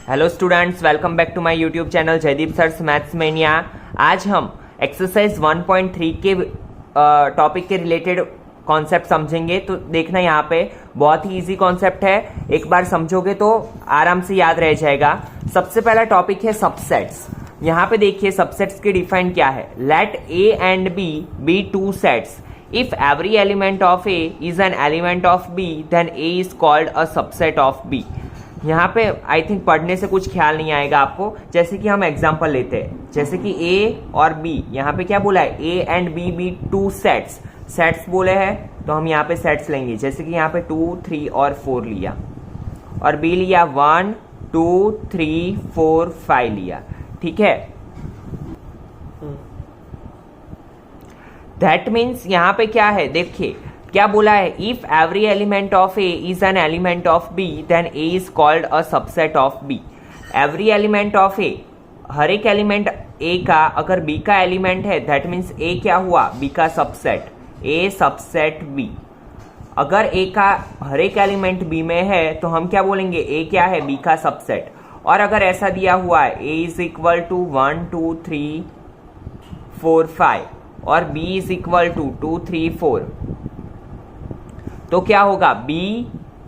Hello students, welcome back to my YouTube channel Jaydeep sir's maths mania. आज हम exercise 1.3 के topic के related concept समझेंगे। तो देखना, यहाँ पे बहुत ही इजी कॉन्सेप्ट है, एक बार समझोगे तो आराम से याद रह जाएगा। सबसे पहला टॉपिक है सबसेट्स। यहाँ पे देखिए सबसेट्स की डिफाइन क्या है। Let A and B be two sets. If every element of A is an element of B then A is called a subset of B. यहाँ पे आई थिंक पढ़ने से कुछ ख्याल नहीं आएगा आपको। जैसे कि हम एग्जांपल लेते हैं, जैसे कि ए और बी, यहाँ पे क्या बोला है, A and B be two sets. Sets बोले हैं तो हम यहाँ पे सेट्स लेंगे। जैसे कि यहाँ पे 2, 3 और 4 लिया, और बी लिया 1, 2, 3, 4, 5 लिया। ठीक है, दैट मीन्स यहाँ पे क्या है, देखिए क्या बोला है, if every element of A is an element of B then A is called a subset of B. Every element of A, हर एक एलिमेंट ए का अगर बी का एलिमेंट है दैट मीन्स ए क्या हुआ, बी का सबसेट, ए सबसेट बी। अगर ए का हर एक एलिमेंट बी में है तो हम क्या बोलेंगे, ए क्या है, बी का सबसेट। और अगर ऐसा दिया हुआ है ए इज इक्वल टू 1, 2, 3, 4, 5 और बी इज इक्वल टू 2, 3, 4, तो क्या होगा, बी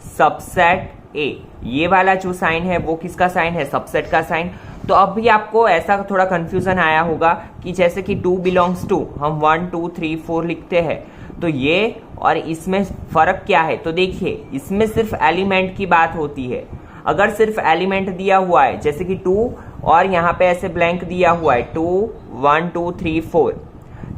सबसेट ए। ये वाला जो साइन है वो किसका साइन है, सबसेट का साइन। तो अब भी आपको ऐसा थोड़ा कंफ्यूजन आया होगा कि जैसे कि 2 बिलोंग्स टू हम 1, 2, 3, 4 लिखते हैं, तो ये और इसमें फर्क क्या है। तो देखिए इसमें सिर्फ एलिमेंट की बात होती है। अगर सिर्फ एलिमेंट दिया हुआ है जैसे कि 2 और यहाँ पे ऐसे ब्लैंक दिया हुआ है 2, 1, 2, 3, 4,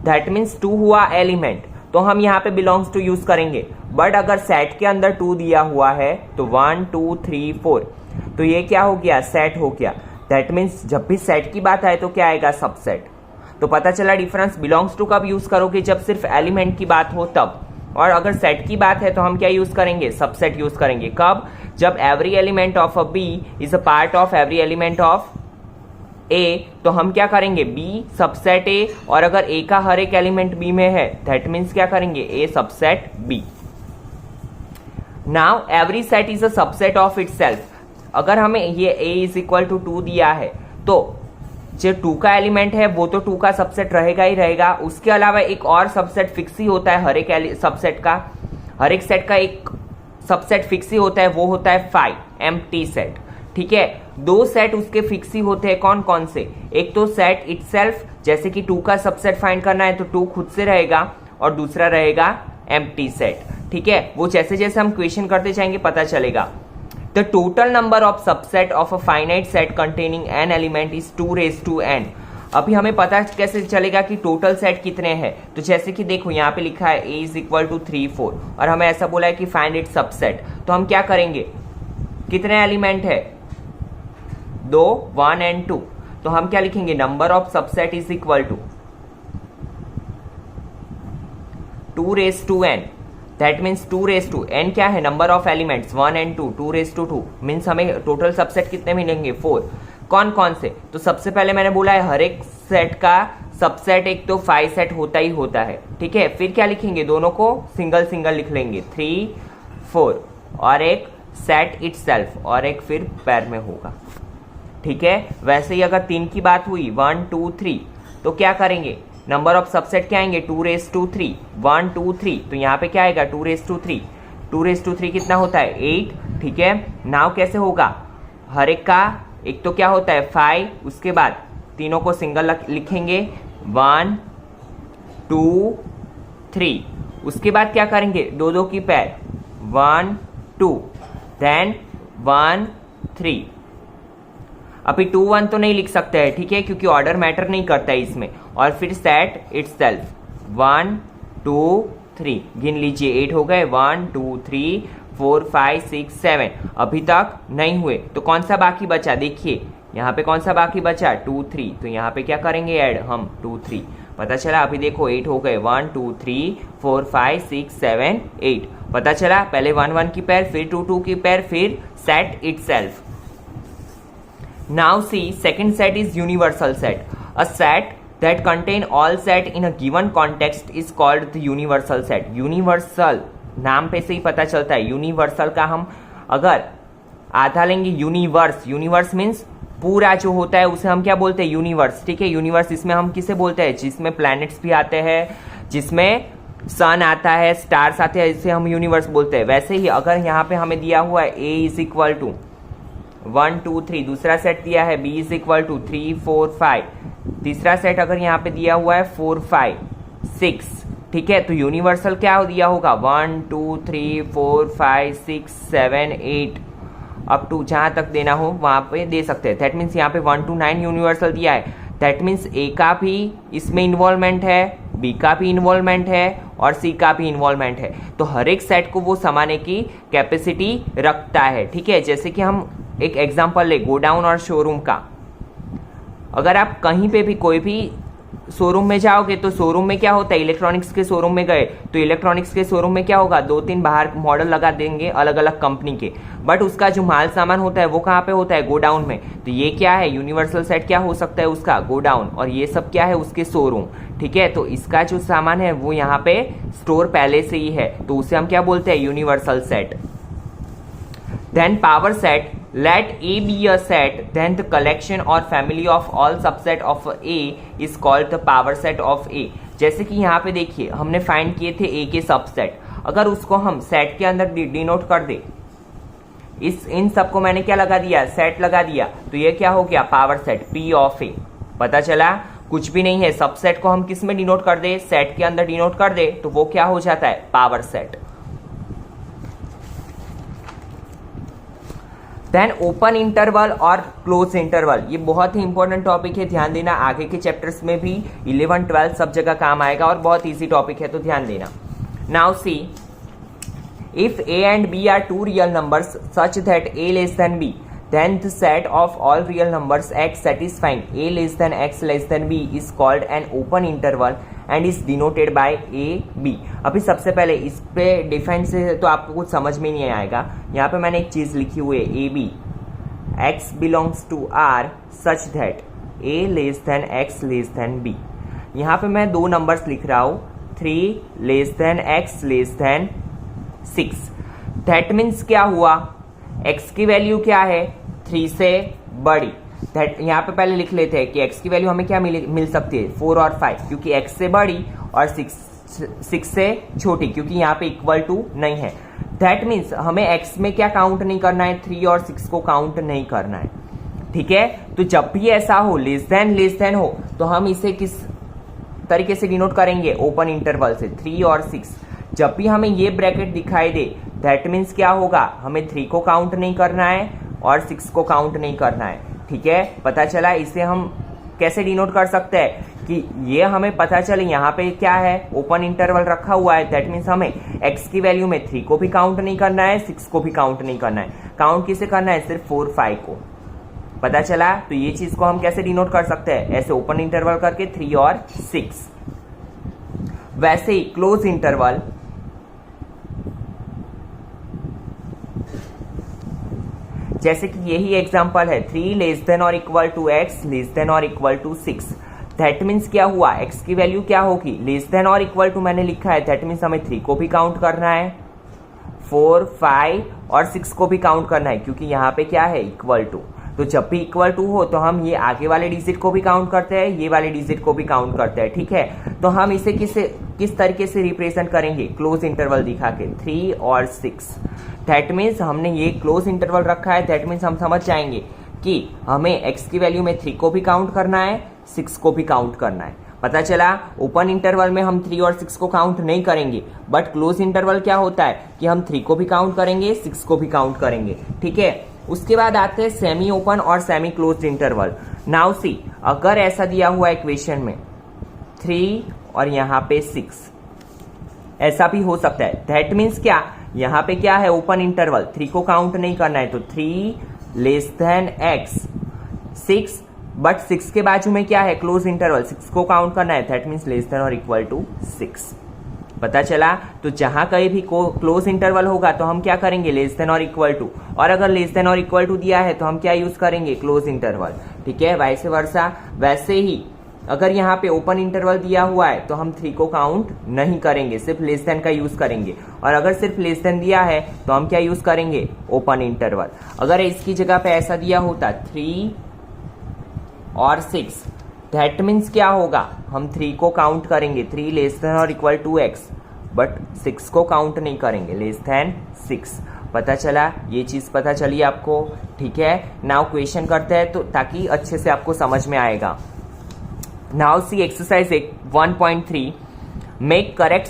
दैट मीन्स 2 हुआ एलिमेंट, तो हम यहाँ पे बिलोंग्स टू यूज करेंगे। बट अगर सेट के अंदर 2 दिया हुआ है तो 1, 2, 3, 4, तो ये क्या हो गया, सेट हो गया। दैट मीन्स जब भी सेट की बात आए तो क्या आएगा, सबसेट। तो पता चला डिफरेंस। बिलोंग्स टू कब यूज करोगे, जब सिर्फ एलिमेंट की बात हो तब। और अगर सेट की बात है तो हम क्या यूज करेंगे, सबसेट यूज करेंगे। कब, जब every element of a B is a part of every element of A, तो हम क्या करेंगे, बी सबसेट ए। और अगर ए का हर एक एलिमेंट बी में है दैट मीन्स क्या करेंगे, A subset B. Now every set is a subset of itself. अगर हमें ये a इज इक्वल टू 2 दिया है तो जो 2 का एलिमेंट है वो तो 2 का सबसेट रहेगा ही रहेगा। उसके अलावा एक और सबसेट फिक्स ही होता है, हर एक सबसेट का, हर एक सेट का एक सबसेट फिक्स ही होता है, वो होता है 5 एम्प्टी सेट। ठीक है, 2 सेट उसके फिक्स ही होते हैं। कौन कौन से, एक तो सेट इटसेल्फ, जैसे कि 2 का सबसेट फाइंड करना है तो 2 खुद से रहेगा, और दूसरा रहेगा एम्प्टी सेट। ठीक है, वो जैसे जैसे हम क्वेश्चन करते जाएंगे पता चलेगा। The total number of subset of a finite set containing an element is 2n। अभी हमें पता कैसे चलेगा कि टोटल सेट कितने हैं। तो जैसे कि देखो यहाँ पे लिखा है a इज इक्वल टू 3, 4 और हमें ऐसा बोला है कि फाइंड इट सबसेट। तो हम क्या करेंगे, कितने एलिमेंट है, 2, 1 एंड 2, तो हम क्या लिखेंगे, number of subset is equal to 2n। That means 2n क्या है, number of elements 1 and 2, 2 means हमें टोटल सबसेट कितने मिलेंगे, 4। कौन कौन से, तो सबसे पहले मैंने बोला है हर एक सेट का सबसेट एक तो 5 सेट होता ही होता है। ठीक है, फिर क्या लिखेंगे, दोनों को सिंगल सिंगल लिख लेंगे, 3, 4 और एक सेट इटसेल्फ और एक फिर पैर में होगा। ठीक है, वैसे ही अगर 3 की बात हुई 1, 2, 3, तो क्या करेंगे, नंबर ऑफ सबसेट क्या आएंगे, 2^3, 1, 2, 3, तो यहाँ पे क्या आएगा 2^3, 2^3 कितना होता है, 8। ठीक है, नाउ कैसे होगा, हर एक का एक तो क्या होता है 5, उसके बाद तीनों को सिंगल लिखेंगे 1, 2, 3, उसके बाद क्या करेंगे, 2 की पैर 1, 2, देन 1, 3। अभी 2, 1 तो नहीं लिख सकते हैं, ठीक है, क्योंकि ऑर्डर मैटर नहीं करता है इसमें। और फिर सेट इटसेल्फ 1, 2, 3, गिन लीजिए 8 हो गए, 1, 2, 3, 4, 5, 6, 7, अभी तक नहीं हुए। तो कौन सा बाकी बचा, देखिए यहाँ पे कौन सा बाकी बचा, 2, 3, तो यहाँ पे क्या करेंगे ऐड हम 2, 3, पता चला। अभी देखो 8 हो गए, 1, 2, 3, 4, 5, 6, 7, 8, पता चला। पहले 1, 1 की पैर, फिर 2, 2 की पैर, फिर set itself. Now see, second set is universal set. A set that contain all set in a given context is called the universal set. Universal नाम पे से ही पता चलता है, यूनिवर्सल का हम अगर आधा लेंगे यूनिवर्स, यूनिवर्स मीन्स पूरा जो होता है उसे हम क्या बोलते हैं, यूनिवर्स, ठीक है। यूनिवर्स इसमें हम किसे बोलते हैं, जिसमें प्लैनेट्स भी आते हैं, जिसमें सन आता है, स्टार्स आते हैं, इसे हम यूनिवर्स बोलते हैं। वैसे ही अगर यहाँ पे हमें दिया हुआ है ए इज इक्वल टू 1 2 3, दूसरा सेट दिया है बी इज इक्वल टू 3 4 5, तीसरा सेट अगर यहाँ पे दिया हुआ है 4 5 6, ठीक है। तो यूनिवर्सल क्या दिया होगा 1 2 3 4 5 6 7 8 अप टू जहाँ तक देना हो वहाँ पे दे सकते हैं। दैट मीन्स यहाँ पे 1 to 9 यूनिवर्सल दिया है। दैट मीन्स ए का भी इसमें इन्वॉल्वमेंट है, बी का भी इन्वॉल्वमेंट है और सी का भी इन्वॉल्वमेंट है। तो हर एक सेट को वो समाने की कैपेसिटी रखता है, ठीक है। जैसे कि हम एक एग्जांपल ले गोडाउन और शोरूम का। अगर आप कहीं पे भी कोई भी शोरूम में जाओगे तो शोरूम में क्या होता है, इलेक्ट्रॉनिक्स के शोरूम में गए तो इलेक्ट्रॉनिक्स के शोरूम में क्या होगा, 2-3 बाहर मॉडल लगा देंगे अलग अलग कंपनी के, बट उसका जो माल सामान होता है वो कहाँ पे होता है, गोडाउन में। तो ये क्या है, यूनिवर्सल सेट क्या हो सकता है उसका, गोडाउन, और ये सब क्या है उसके शोरूम, ठीक है। तो इसका जो सामान है वो यहाँ पे स्टोर पहले से ही है, तो उसे हम क्या बोलते हैं, universal set. Then power set, let A be a set, then the collection or family of all subset of A is called the power set of A। जैसे कि यहाँ पे देखिए हमने फाइंड किए थे A के सबसेट, अगर उसको हम सेट के अंदर डिनोट कर दे, इन सबको मैंने क्या लगा दिया, सेट लगा दिया, तो ये क्या हो गया, power set P of A। पता चला कुछ भी नहीं है, सबसेट को हम किस में डिनोट कर दे, सेट के अंदर डिनोट कर दे, तो वो क्या हो जाता है, power set. Then open interval और क्लोज इंटरवल, ये बहुत ही इंपॉर्टेंट टॉपिक है, ध्यान देना। आगे के चैप्टर्स में भी 11 12 सब जगह काम आएगा और बहुत इजी टॉपिक है, तो ध्यान देना। Now see, if A and B are two real numbers such that A less than B, then the set of all real numbers x satisfying a less than x less than b is called an open interval and is denoted by a b। अभी सबसे पहले इस पे define से तो आपको कुछ समझ में नहीं आएगा। यहाँ पे मैंने एक चीज लिखी हुई है, A B x belongs to r such that a less than x less than b। यहाँ पे मैं दो नंबर्स लिख रहा हूँ, 3 less than x less than 6। That means क्या हुआ, x की वैल्यू क्या है, 3 से बड़ी। दैट यहाँ पे पहले लिख लेते हैं कि x की वैल्यू हमें क्या मिल सकती है, 4 और 5, क्योंकि x से बड़ी, और 6 से छोटी, क्योंकि यहाँ पे इक्वल टू नहीं है। दैट मीन्स हमें x में क्या काउंट नहीं करना है, 3 और 6 को काउंट नहीं करना है, ठीक है। तो जब भी ऐसा हो, लेस देन हो, तो हम इसे किस तरीके से डिनोट करेंगे, ओपन इंटरवल से, 3 और 6। जब भी हमें ये ब्रैकेट दिखाई दे, दैट मीन्स क्या होगा, हमें 3 को काउंट नहीं करना है और 6 को काउंट नहीं करना है, ठीक है। पता चला, इसे हम कैसे डिनोट कर सकते हैं कि ये हमें पता चले यहाँ पे क्या है, ओपन इंटरवल रखा हुआ है। दैट मीन्स हमें x की वैल्यू में 3 को भी काउंट नहीं करना है, 6 को भी काउंट नहीं करना है। काउंट किसे करना है, सिर्फ 4 5 को। पता चला, तो ये चीज को हम कैसे डिनोट कर सकते हैं, ऐसे ओपन इंटरवल करके 3 और 6। वैसे ही क्लोज इंटरवल, जैसे कि यही एग्जांपल है, 3 लेस देन और equal to x less than और इक्वल टू 6। दैट मीन्स क्या हुआ, x की वैल्यू क्या होगी, लेस देन और इक्वल टू मैंने लिखा है, दैट मीन्स हमें 3 को भी काउंट करना है, 4 5 और 6 को भी काउंट करना है, क्योंकि यहाँ पे क्या है, इक्वल टू। तो जब भी इक्वल टू हो तो हम ये आगे वाले डिजिट को भी काउंट करते हैं, ये वाले डिजिट को भी काउंट करते हैं, ठीक है। तो हम इसे किस तरीके से रिप्रेजेंट करेंगे, क्लोज इंटरवल दिखा के, 3 और 6। दैट मीन्स हमने ये क्लोज इंटरवल रखा है, दैट मीन्स हम समझ जाएंगे कि हमें x की वैल्यू में 3 को भी काउंट करना है, 6 को भी काउंट करना है। पता चला, ओपन इंटरवल में हम 3 और 6 को काउंट नहीं करेंगे, बट क्लोज इंटरवल क्या होता है कि हम 3 को भी काउंट करेंगे, 6 को भी काउंट करेंगे, ठीक है। उसके बाद आते हैं सेमी ओपन और semi close interval. Now see, अगर ऐसा दिया हुआ इक्वेशन में 3 और यहाँ पे 6, ऐसा भी हो सकता है। दैट मीन्स क्या, यहाँ पे क्या है, ओपन इंटरवल, 3 को काउंट नहीं करना है, तो 3 लेस देन x 6, बट 6 के बाजू में क्या है, क्लोज इंटरवल, 6 को काउंट करना है, दैट मीन्स लेस देन और इक्वल टू 6। पता चला, तो जहां कहीं भी क्लोज इंटरवल होगा तो हम क्या करेंगे, लेस देन और इक्वल टू, और अगर लेस देन और इक्वल टू दिया है तो हम क्या यूज करेंगे, क्लोज इंटरवल, ठीक है। वैसे वर्षा, वैसे ही अगर यहाँ पे ओपन इंटरवल दिया हुआ है तो हम 3 को काउंट नहीं करेंगे, सिर्फ लेस देन का यूज करेंगे। और अगर सिर्फ लेस देन दिया है तो हम क्या यूज करेंगे, ओपन इंटरवल। अगर इसकी जगह पे ऐसा दिया होता 3 और 6, दैट मीन्स क्या होगा, हम 3 को काउंट करेंगे, 3 लेस देन और इक्वल टू x, बट 6 को काउंट नहीं करेंगे, लेस देन 6। पता चला, ये चीज पता चली आपको, ठीक है। नाउ क्वेश्चन करते हैं तो ताकि अच्छे से आपको समझ में आएगा। Now see exercise 1.3. Make correct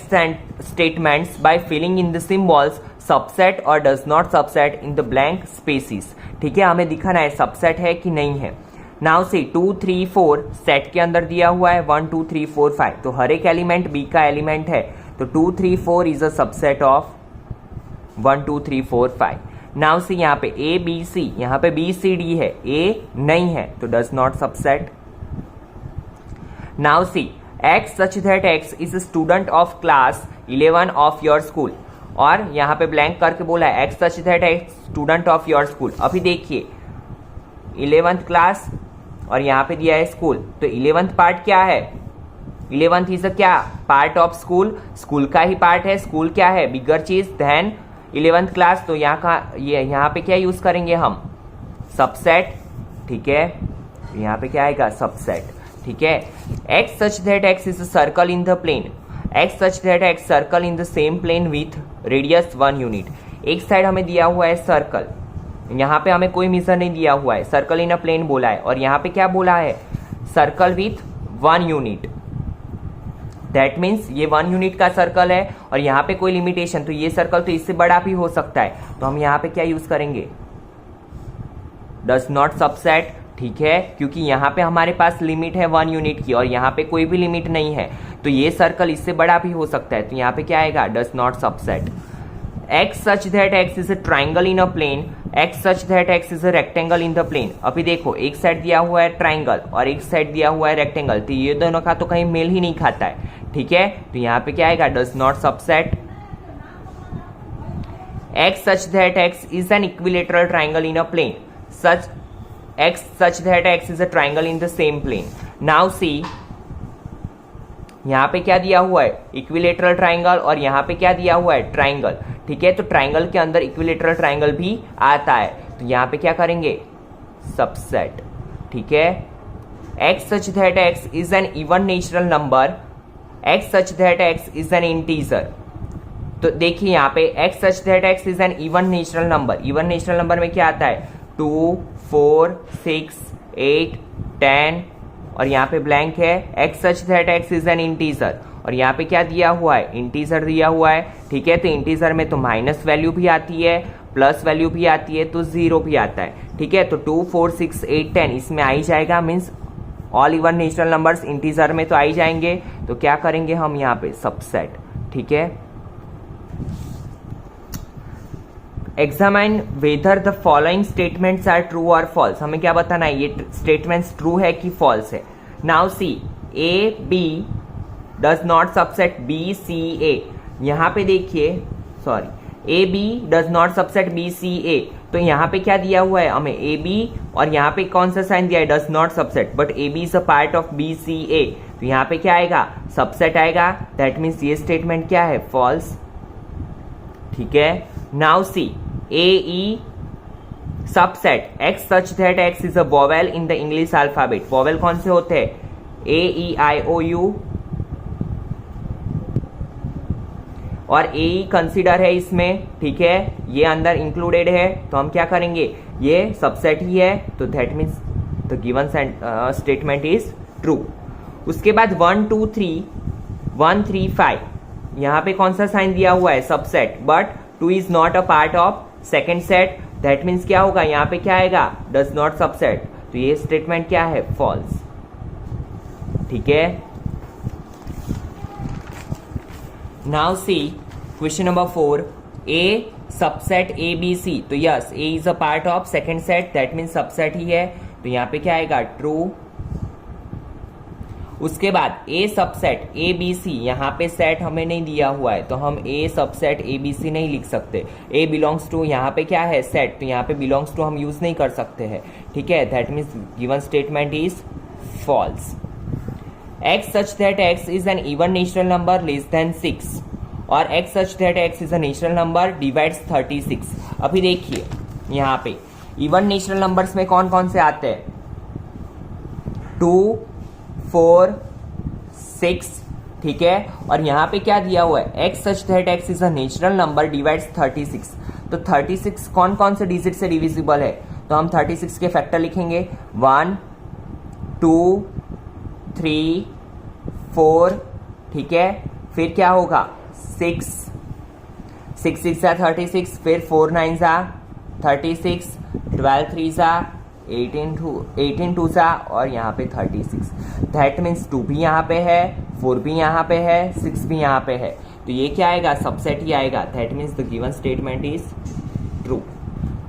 statements by filling in the symbols subset or does not subset in the blank spaces. ठीक है, हमें दिखाना है सबसेट है कि नहीं है। Now see 2, 3, 4 सेट के अंदर दिया हुआ है 1, 2, 3, 4, 5, तो हर एक एलिमेंट B का एलिमेंट है, तो 2, 3, 4 is a subset of 1, 2, 3, 4, 5। Now see यहाँ पे A, B, C, यहाँ पे B, C, D है, A नहीं है तो does not subset। Now see, X such that X is a student of class 11 of your school, और यहाँ पे ब्लैंक करके बोला है X such that X student of your school। अभी देखिए 11th क्लास और यहाँ पे दिया है स्कूल, तो 11th पार्ट क्या है, 11th इज क्या, पार्ट ऑफ स्कूल, स्कूल का ही पार्ट है, स्कूल क्या है, बिगर चीज देन 11th क्लास, तो यहाँ पे क्या यूज करेंगे हम, सबसेट, ठीक है। यहाँ पे क्या आएगा, सबसेट, ठीक है। X such that X is a circle in the plane, X such that X circle in the same plane with radius 1 unit। एक साइड हमें दिया हुआ है सर्कल, यहाँ पे हमें कोई मेजर नहीं दिया हुआ है, सर्कल इन अ प्लेन बोला है, और यहाँ पे क्या बोला है, circle with 1 unit, that means ये 1 यूनिट का सर्कल है, और यहाँ पे कोई लिमिटेशन, तो ये सर्कल तो इससे बड़ा भी हो सकता है, तो हम यहाँ पे क्या यूज करेंगे, डज नॉट सबसेट, ठीक है, क्योंकि यहाँ पे हमारे पास लिमिट है 1 यूनिट की और यहाँ पे कोई भी लिमिट नहीं है, तो ये सर्कल इससे बड़ा भी हो सकता है, तो यहाँ पे क्या आएगा, does not subset. X such that X is a triangle in a plane, X such that X is a rectangle in the plane। अभी देखो एक साइड दिया हुआ है ट्राइंगल और एक साइड दिया हुआ है रेक्टेंगल, तो ये दोनों का तो कहीं मेल ही नहीं खाता है, ठीक है, तो यहाँ पे क्या आएगा, does not subset. X such that X is an equilateral triangle in a plane, X such that X is a triangle in the same plane। Now see, यहाँ पे क्या दिया हुआ है, इक्विलेटरल ट्राइंगल, और यहाँ पे क्या दिया हुआ है, ट्राइंगल, ठीक है, तो ट्राइंगल के अंदर इक्विलेटरल ट्राइंगल भी आता है, तो यहाँ पे क्या करेंगे, सबसेट, ठीक है। X such that X is an even natural number, X such that X is an integer। तो देखिए यहाँ पे X such that X is an even natural number, even natural number में क्या आता है, 2, 4, 6, 8, 10, और यहाँ पे ब्लैंक है, X such that X is an integer, और यहाँ पे क्या दिया हुआ है, इंटीजर दिया हुआ है, ठीक है, तो इंटीजर में तो माइनस वैल्यू भी आती है, प्लस वैल्यू भी आती है, तो 0 भी आता है, ठीक है, तो 2, 4, 6, 8, 10 इसमें आ ही जाएगा, means all even natural numbers integer में तो आ ही जाएंगे, तो क्या करेंगे हम यहाँ पे, सबसेट, ठीक है। Examine whether the following statements are true और फॉल्स, हमें क्या बताना है, ये स्टेटमेंट्स ट्रू है कि फॉल्स है। Now see, A B does not subset B C A, यहाँ पे देखिए, sorry, A B does not subset B C A, तो यहाँ पे क्या दिया हुआ है हमें, ए बी, और यहाँ पे कौन सा साइन दिया है, does not subset, but A B is a part of B C A, तो यहाँ पे क्या आएगा, सबसेट आएगा, दैट मीन्स ये स्टेटमेंट क्या है, फॉल्स, ठीक है। Now C, AE subset X such that X is a vowel in the English alphabet, vowel कौन से होते हैं, A E I O U, और AE कंसिडर है इसमें, ठीक है, ये अंदर इंक्लूडेड है, तो हम क्या करेंगे, ये सबसेट ही है, तो that means the given statement is true. उसके बाद 1, 2, 3, 1, 3, 5, यहाँ पे कौन सा साइन दिया हुआ है, subset, but 2 is not a part of second set, that means क्या होगा, यहाँ पे क्या आएगा, डज नॉट सबसेट, तो ये स्टेटमेंट क्या है, फॉल्स, ठीक है। Now see question number 4, A subset A B C, तो yes A is a part of second set, that means subset ही है, तो यहाँ पे क्या आएगा, ट्रू। उसके बाद ए सबसेट ए बी सी, यहाँ पे सेट हमें नहीं दिया हुआ है, तो हम ए सबसेट ए बी सी नहीं लिख सकते, ए बिलोंग्स टू, यहाँ पे क्या है, सेट, तो यहाँ पे बिलोंग्स टू हम यूज नहीं कर सकते हैं, ठीक है, that means given statement is false. x such that x is an even natural number less than 6 और x such that x is a natural number divides 36। अभी देखिए यहाँ पे इवन नेचुरल नंबर्स में कौन कौन से आते हैं, 2, 4, 6, ठीक है। और यहाँ पे क्या दिया हुआ है, x such that x is a natural number divides 36। तो 36 कौन कौन से डिजिट से डिविजिबल है, तो हम 36 के फैक्टर लिखेंगे 1, 2, 3, 4, ठीक है। फिर क्या होगा 6, 6 6 36, फिर 4 9 36, 12 3 18 2 और यहाँ पे 36। दैट मीन्स 2 भी यहाँ पे है, 4 भी यहाँ पे है, 6 भी यहाँ पे है, तो ये क्या आएगा, सबसेट ही आएगा। That means the given statement is true,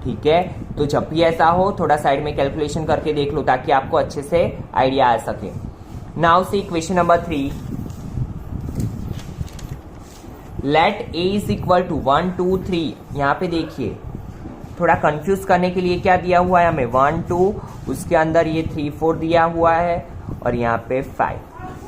ठीक है। तो जब भी ऐसा हो थोड़ा साइड में कैलकुलेशन करके देख लो ताकि आपको अच्छे से आइडिया आ सके। Now see question number 3, let a is equal to 1 2 3। यहाँ पे देखिए थोड़ा कंफ्यूज करने के लिए क्या दिया हुआ है हमें, 1 2, उसके अंदर ये 3 4 दिया हुआ है और यहाँ पे 5,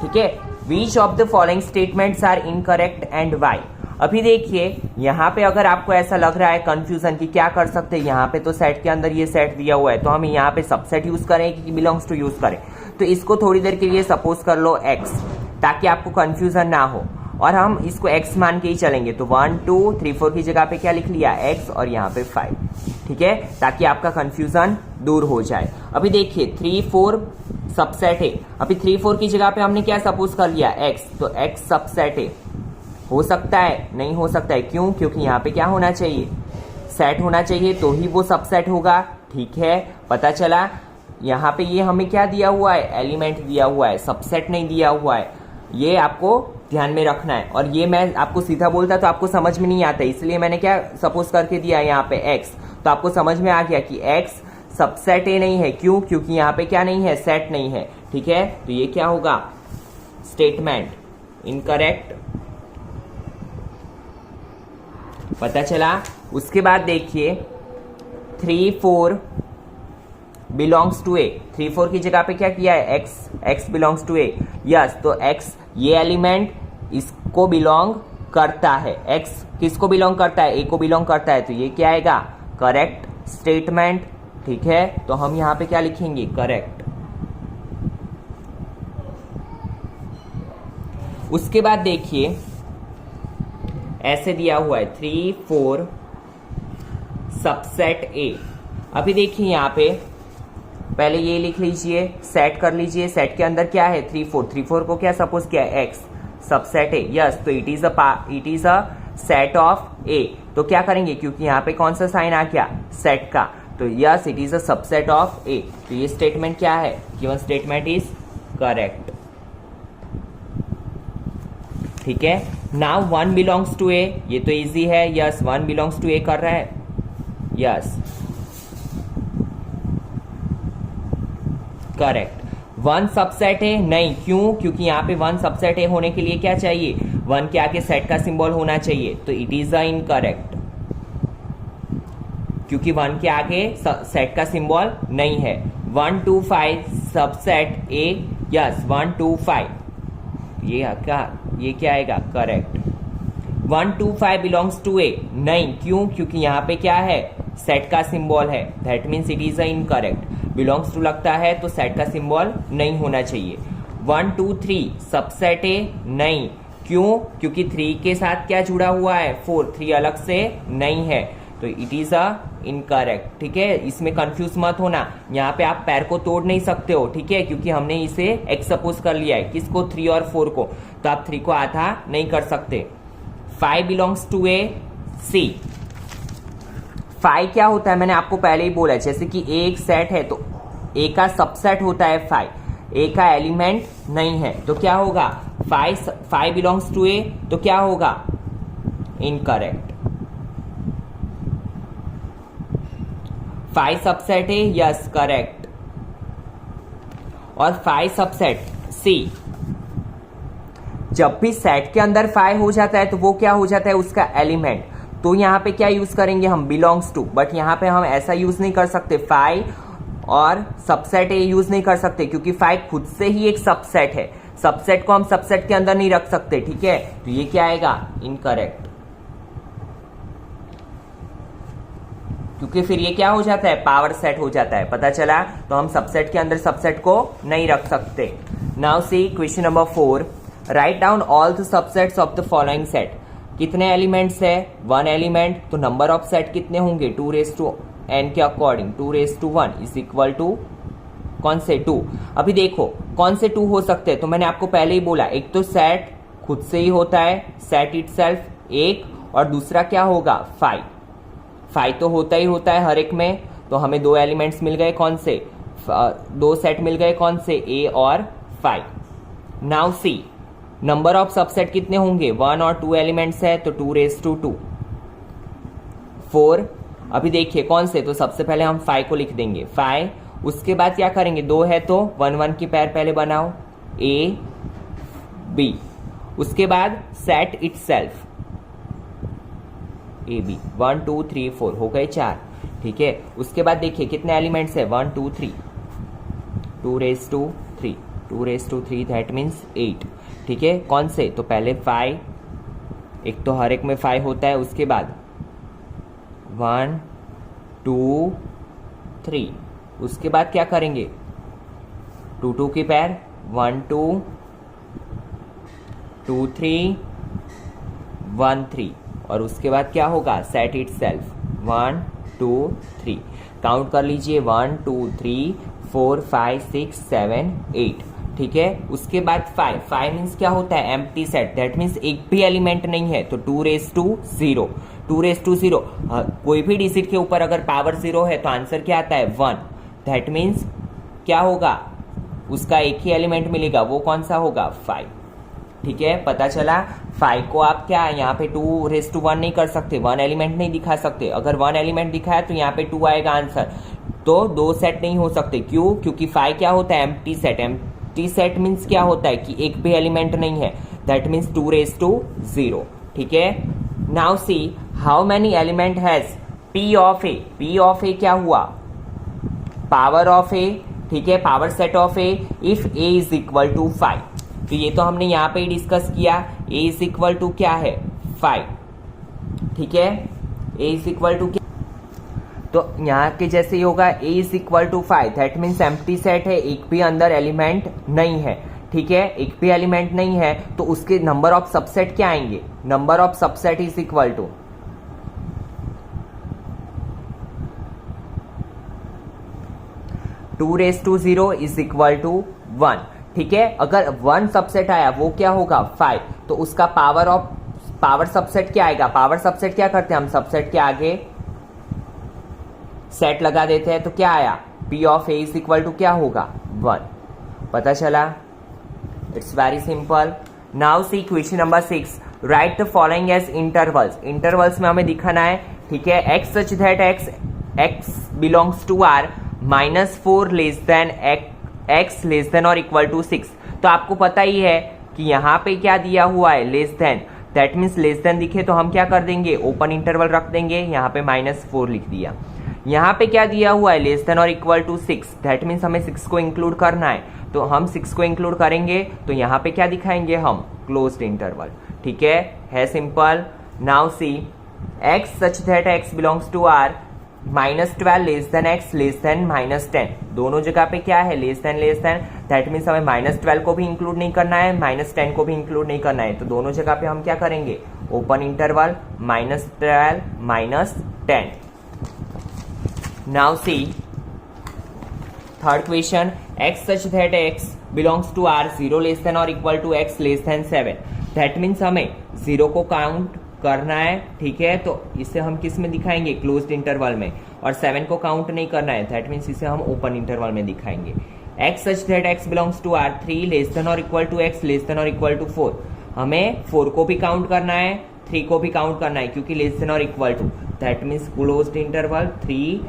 ठीक है। Which of the following statements are incorrect and why. अभी देखिए यहाँ पे अगर आपको ऐसा लग रहा है कंफ्यूजन कि क्या कर सकते हैं, यहाँ पे तो सेट के अंदर ये सेट दिया हुआ है तो हम यहाँ पे सबसेट यूज करें कि बिलोंग्स टू यूज करें। तो इसको थोड़ी देर के लिए सपोज कर लो x, ताकि आपको कंफ्यूजन ना हो, और हम इसको x मान के ही चलेंगे। तो 1 2 3 4 की जगह पे क्या लिख लिया x और यहाँ पे 5, ठीक है, ताकि आपका कंफ्यूजन दूर हो जाए। अभी देखिए 3 4 सबसेट है, अभी 3 4 की जगह पे हमने क्या सपोज कर लिया x, तो x सबसेट है। हो सकता है, नहीं हो सकता है, क्यों, क्योंकि यहाँ पे क्या होना चाहिए, सेट होना चाहिए तो ही वो सबसेट होगा, ठीक है। पता चला यहाँ पे ये हमें क्या दिया हुआ है, एलिमेंट दिया हुआ है, सबसेट नहीं दिया हुआ है, ये आपको ध्यान में रखना है। और ये मैं आपको सीधा बोलता तो आपको समझ में नहीं आता, इसलिए मैंने क्या सपोज करके दिया है यहाँ पे x, तो आपको समझ में आ गया कि x सबसेट ए नहीं है, क्यों, क्योंकि यहाँ पे क्या नहीं है, सेट नहीं है, ठीक है। तो ये क्या होगा, स्टेटमेंट इनकरेक्ट, पता चला। उसके बाद देखिए 3 4 बिलोंग्स टू ए, 3 4 की जगह पे क्या किया है, x belongs to A, yes. तो x ये एलिमेंट इसको बिलोंग करता है, x किसको बिलोंग करता है, a को बिलोंग करता है, तो ये क्या आएगा, करेक्ट स्टेटमेंट, ठीक है। तो हम यहाँ पे क्या लिखेंगे, करेक्ट। उसके बाद देखिए ऐसे दिया हुआ है 3 4 सबसेट ए। अभी देखिए यहाँ पे पहले ये लिख लीजिए, सेट कर लीजिए, सेट के अंदर क्या है 3 4, 3 4 को क्या सपोज किया है, x सबसेट है, यस। तो it is a set of A, तो क्या करेंगे, क्योंकि यहाँ पे कौन सा साइन आ गया, सेट का, तो yes it is a subset of A. तो ये स्टेटमेंट क्या है, गिवन स्टेटमेंट इज करेक्ट, ठीक है। नाउ 1 बिलोंग्स टू ए, ये तो इजी है, यस 1 बिलोंग्स टू ए कर रहा है, यस करेक्ट। 1 सबसेट है, नहीं, क्यों, क्योंकि यहाँ पे 1 सबसेट है होने के लिए क्या चाहिए, 1 के आगे सेट का सिंबल होना चाहिए, तो इट इज अ इनकरेक्ट, क्योंकि 1 के आगे सेट का सिंबल नहीं है। 1 2 5 सबसेट ए, यस 1 2 5, ये क्या आएगा, करेक्ट। 1 2 5 बिलोंग्स टू ए, नहीं, क्यों, क्योंकि यहाँ पे क्या है, सेट का सिंबल है, that means it is a incorrect. Belongs to लगता है तो सेट का सिंबल नहीं होना चाहिए। 1 2 3 सबसेट ए, नहीं, क्यों, क्योंकि 3 के साथ क्या जुड़ा हुआ है, 4, 3 अलग से नहीं है, तो इट इज अ इनकरेक्ट, ठीक है। इसमें कंफ्यूज मत होना, यहाँ पे आप पैर को तोड़ नहीं सकते हो, ठीक है, क्योंकि हमने इसे x सपोज कर लिया है, किसको, 3 और 4 को, तो आप 3 को आधा नहीं कर सकते। 5 बिलोंग्स टू ए, सी। 5 क्या होता है, मैंने आपको पहले ही बोला, जैसे कि ए एक सेट है तो ए का सबसेट होता है 5, ए का एलिमेंट नहीं है, तो क्या होगा, 5 बिलोंग्स टू ए, तो क्या होगा, इनकरेक्ट। 5 सबसेट है, यस करेक्ट। और 5 सबसेट सी, जब भी सेट के अंदर 5 हो जाता है तो वो क्या हो जाता है, उसका एलिमेंट, तो यहाँ पे क्या यूज करेंगे हम, बिलोंग्स टू, बट यहाँ पे हम ऐसा यूज नहीं कर सकते, 5 और सबसेट ए यूज नहीं कर सकते, क्योंकि 5 खुद से ही एक सबसेट है, सबसेट को हम सबसेट के अंदर नहीं रख सकते, ठीक है, तो ये क्या आएगा, इनकरेक्ट, क्योंकि फिर ये क्या हो जाता है, पावर सेट हो जाता है, पता चला। तो हम सबसेट के अंदर सबसेट को नहीं रख सकते। Now see question number 4, write down all the subsets of the following set. कितने एलिमेंट्स है, 1 एलिमेंट, तो नंबर ऑफ सेट कितने होंगे, 2n के अकॉर्डिंग 2(1) इज इक्वल टू कौन से 2। अभी देखो कौन से 2 हो सकते हैं, तो मैंने आपको पहले ही बोला, एक तो सेट खुद से ही होता है, सेट इटसेल्फ एक, और दूसरा क्या होगा, 5 तो होता ही होता है हर एक में। तो हमें 2 एलिमेंट्स मिल गए, कौन से, 2 सेट मिल गए, कौन से, A और 5। Now see number of subset कितने होंगे, 1 और 2 एलिमेंट्स है, तो 2(2) 4। अभी देखिए कौन से, तो सबसे पहले हम 5 को लिख देंगे, 5। उसके बाद क्या करेंगे, 2 है तो 1 की पैर पहले बनाओ, A B। उसके बाद सेट इटसेल्फ AB 1 2 3 4 हो गए 4, ठीक है। उसके बाद देखिए कितने एलिमेंट्स है, 1 2 3, 2(3) दैट मीन्स 8, ठीक है। कौन से, तो पहले 5, एक तो हर एक में 5 होता है, उसके बाद 1 2 3, उसके बाद क्या करेंगे, 2 की पैर, 1 2 2 3 1 3, और उसके बाद क्या होगा, सेट इटसेल्फ 1 2 3, काउंट कर लीजिए, 1 2 3 4 5 6 7 8, ठीक है। उसके बाद 5 मीन्स क्या होता है, एम्प्टी सेट, दैट मीन्स एक भी एलिमेंट नहीं है, तो 2(0) 2(0), कोई भी डिजिट के ऊपर अगर पावर 0 है तो आंसर क्या आता है, 1, दैट मीन्स क्या होगा, उसका एक ही एलिमेंट मिलेगा, वो कौन सा होगा, 5, ठीक है। पता चला, 5 को आप क्या यहाँ पे 2(1) नहीं कर सकते, 1 एलिमेंट नहीं दिखा सकते, अगर 1 एलिमेंट दिखाया तो यहाँ पे 2 आएगा आंसर, तो 2 सेट नहीं हो सकते, क्यों, क्योंकि 5 क्या होता है, empty set. Empty set means क्या होता है कि एक भी एलिमेंट नहीं है, दैट मीन्स 2(0), ठीक है। Now see how many element has P of A। P of A क्या हुआ, पावर ऑफ A, ठीक है, power set of A if A is equal to 5। तो ये तो हमने यहाँ पे ही डिस्कस किया, A इज इक्वल टू क्या है, 5, ठीक है। A इज इक्वल टू क्या, तो यहाँ के जैसे ही होगा, A is equal to 5, that means empty set है, एक भी अंदर एलिमेंट नहीं है, ठीक है, एक भी एलिमेंट नहीं है, तो उसके नंबर ऑफ सबसेट क्या आएंगे, number of subset is equal to 2(0) is equal to 1, ठीक है। अगर 1 सबसेट आया वो क्या होगा, 5, तो उसका पावर सबसेट क्या आएगा, पावर सबसेट क्या करते हैं हम, सबसेट के आगे सेट लगा देते हैं, तो क्या आया, P of A is equal to क्या होगा, 1, पता चला। It's very simple. Now see question number 6, write the following as intervals. Intervals में हमें दिखाना है, ठीक है, x such that x belongs to R -4 less than x less than और इक्वल टू 6। तो आपको पता ही है कि यहाँ पे क्या दिया हुआ है, less than, that means less than दिखे तो हम क्या कर देंगे, ओपन इंटरवल रख देंगे, यहाँ पे -4 लिख दिया। यहाँ पे क्या दिया हुआ है, लेस देन और इक्वल टू 6, दैट मीन्स हमें 6 को इंक्लूड करना है, तो हम 6 को इंक्लूड करेंगे, तो यहाँ पे क्या दिखाएंगे हम, क्लोज्ड इंटरवल, ठीक है simple. Now see x such that x belongs to R -12 less than x less than -10, दोनों जगह पे क्या है, लेस देन, दैट मीन्स हमें -12 को भी इंक्लूड नहीं करना है, -10 को भी इंक्लूड नहीं करना है, तो दोनों जगह पे हम क्या करेंगे, open interval, -12 -10। Now see third question, x such that x belongs to R 0 less than और equal to x less than 7, that means हमें 0 को काउंट करना है, ठीक है, तो इसे हम किस में दिखाएंगे, क्लोज्ड इंटरवल में, और 7 को काउंट नहीं करना है, दैट मीन्स इसे हम ओपन इंटरवल में दिखाएंगे। x such that x belongs to R 3 less than और equal to x less than और इक्वल टू 4, हमें 4 को भी काउंट करना है, 3 को भी काउंट करना है, क्योंकि लेस देन और equal to, that means closed interval 3,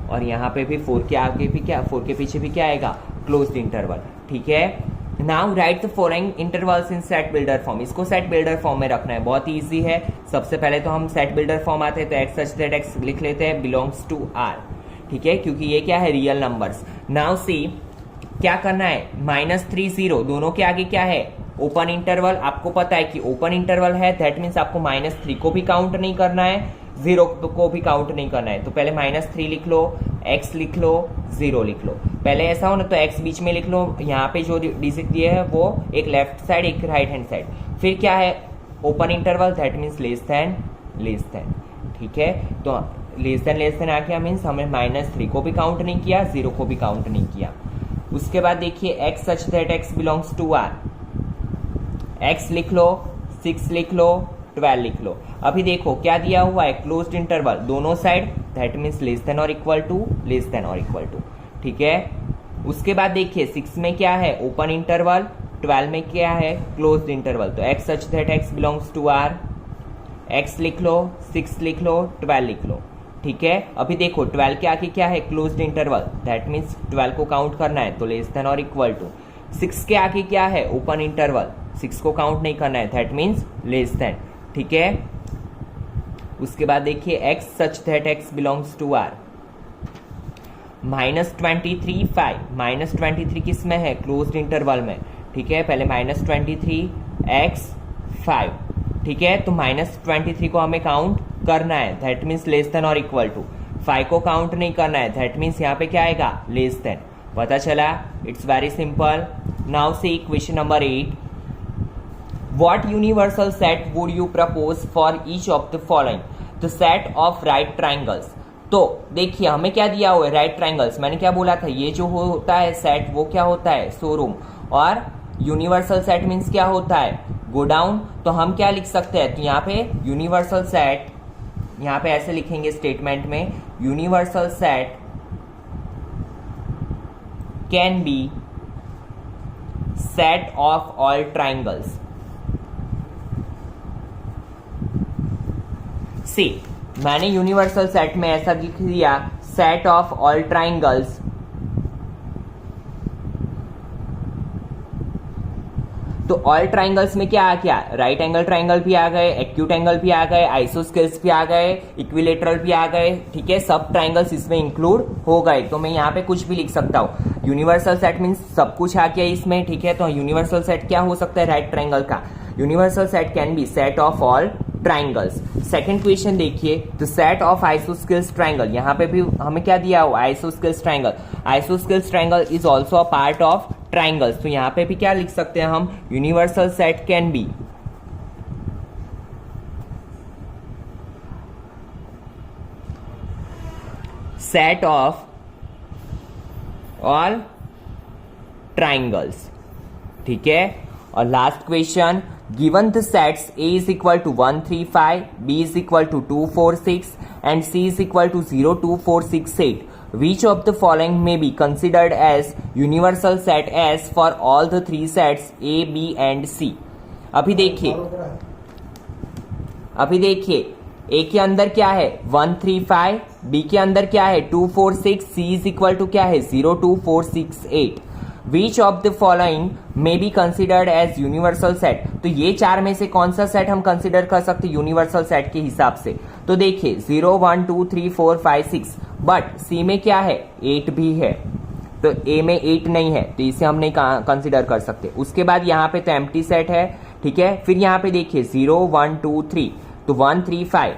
और यहाँ पे भी 4 के आगे भी क्या, 4 के पीछे भी क्या आएगा, क्लोज्ड इंटरवल, ठीक है। Now right the following intervals in set builder form. इसको सेट बिल्डर फॉर्म में रखना है, बहुत ईजी है। सबसे पहले तो हम सेट बिल्डर फॉर्म आते हैं, तो x सच दैट x लिख लेते हैं बिलोंग्स टू R, ठीक है, क्योंकि ये क्या है, रियल नंबर्स। नाउ सी क्या करना है, -3 0, दोनों के आगे क्या है, ओपन इंटरवल। आपको पता है कि ओपन इंटरवल है, दैट मीन्स आपको -3 को भी काउंट नहीं करना है, 0 को भी काउंट नहीं करना है। तो पहले -3 लिख लो, x लिख लो, 0 लिख लो। पहले ऐसा हो ना तो x बीच में लिख लो, यहाँ पे जो डिजिट दिए है वो एक लेफ्ट साइड एक राइट हैंड साइड। फिर क्या है, open interval, that means less than. ठीक है, तो लेस देन आ गया, मीन्स हमने -3 को भी काउंट नहीं किया, 0 को भी काउंट नहीं किया। उसके बाद देखिए x such that x belongs to r, x लिख लो, 6 लिख लो, 12 लिख लो। अभी देखो क्या दिया हुआ है, क्लोज्ड इंटरवल दोनों side, that means less than और इक्वल टू। ठीक है, उसके बाद देखिए 6 में क्या है, ओपन इंटरवल, 12 में क्या है, क्लोज्ड इंटरवल। तो x such that x belongs to r, x लिख लो, 6 लिख लो, 12 लिख लो। ठीक है, अभी देखो 12 के आगे क्या है, क्लोज्ड इंटरवल, दैट मीन्स 12 को काउंट करना है, तो लेस देन और इक्वल टू। 6 के आगे क्या है, ओपन इंटरवल, 6 को काउंट नहीं करना है, दैट मीन्स लेस देन। ठीक है, उसके बाद देखिए x such that x belongs to r, -23 5, -23 किस में है, क्लोज्ड इंटरवल में। ठीक है, पहले -23 x 5। ठीक है, तो -23 को हमें काउंट करना है, दैट मीन्स लेस देन और इक्वल टू। 5 को काउंट नहीं करना है, दैट मीन्स यहाँ पे क्या आएगा, लेस देन। पता चला, it's very simple. Now see question number 8, What universal set would you propose for each of the following? The set of right triangles. तो देखिए हमें क्या दिया हुआ है, राइट ट्राइंगल्स। मैंने क्या बोला था, ये जो होता है सेट वो क्या होता है, शोरूम। और यूनिवर्सल सेट मीन्स क्या होता है, गो डाउन। तो हम क्या लिख सकते हैं, तो यहाँ पे यूनिवर्सल सेट, यहाँ पे ऐसे लिखेंगे स्टेटमेंट में, universal set can be set of all triangles. See, मैंने यूनिवर्सल सेट में ऐसा लिख दिया, सेट ऑफ ऑल ट्राइंगल्स तो ऑल ट्राइंगल्स में क्या आ गया, राइट एंगल ट्राइंगल भी आ गए, एक्यूट एंगल भी आ गए, आइसोस्केल्स भी आ गए, इक्विलेटरल भी आ गए। ठीक है, सब ट्राइंगल्स इसमें इंक्लूड हो गए। तो मैं यहाँ पे कुछ भी लिख सकता हूँ, यूनिवर्सल सेट मीन्स सब कुछ आ गया इसमें। ठीक है, तो यूनिवर्सल सेट क्या हो सकता है, राइट ट्राइंगल का। Universal set can be set of all triangles. Second question देखिए, the set of isosceles triangle, यहाँ पे भी हमें क्या दिया हुआ, isosceles triangle. Isosceles triangle is also a part of triangles. तो यहाँ पे भी क्या लिख सकते हैं हम, universal set can be set of all triangles. ठीक है, और last question, given the sets A is equal to 1 3 5, B is equal to 2 4 6 and C is equal to 0 2 4 6 8, which of the following may be considered as universal set S for all the three sets A, B and C? अभी देखिए A के अंदर क्या है 1 3 5, B के अंदर क्या है 2 4 6, C is equal to क्या है 0 2 4 6 8। Which of the following may be considered as universal set? तो ये चार में से कौन सा सेट हम कंसिडर कर सकते हैं यूनिवर्सल सेट के हिसाब से? तो देखिए 0 1 2 3 4 5 6, बट C में क्या है 8 भी है, तो A में 8 नहीं है, तो इसे हम नहीं कंसिडर कर सकते। उसके बाद यहाँ पे तो एम्प्टी सेट है। ठीक है, फिर यहाँ पे देखिए 0 1 2 3, तो 1 3 5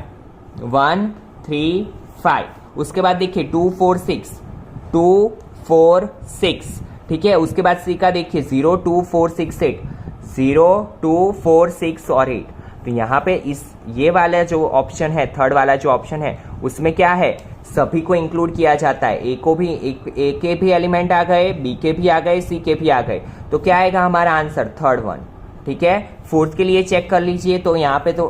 1 3 5। उसके बाद देखिए 2 4 6 2 4 6। ठीक है, उसके बाद सी का देखिए 0 2 4 6 8 0 2 4 6 और 8। तो यहाँ पे इस ये वाला जो ऑप्शन है, थर्ड वाला जो ऑप्शन है, उसमें क्या है, सभी को इंक्लूड किया जाता है। ए को भी, ए के भी एलिमेंट आ गए, बी के भी आ गए, सी के भी आ गए। तो क्या आएगा हमारा आंसर, थर्ड वन। ठीक है, फोर्थ के लिए चेक कर लीजिए, तो यहाँ पे तो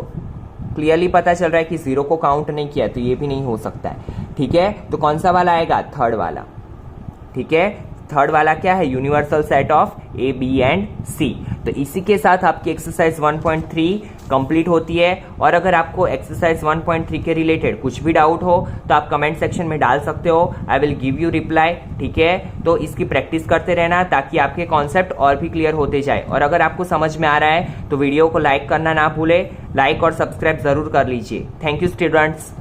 क्लियरली पता चल रहा है कि 0 को काउंट नहीं किया, तो ये भी नहीं हो सकता है। ठीक है, तो कौन सा वाला आएगा, थर्ड वाला। ठीक है, थर्ड वाला क्या है, universal set of A B and C. तो इसी के साथ आपकी एक्सरसाइज 1.3 कंप्लीट होती है। और अगर आपको एक्सरसाइज 1.3 के रिलेटेड कुछ भी डाउट हो तो आप कमेंट सेक्शन में डाल सकते हो, I will give you reply. ठीक है, तो इसकी प्रैक्टिस करते रहना ताकि आपके कॉन्सेप्ट और भी क्लियर होते जाए। और अगर आपको समझ में आ रहा है तो वीडियो को लाइक करना ना भूले, लाइक और सब्सक्राइब जरूर कर लीजिए। Thank you students.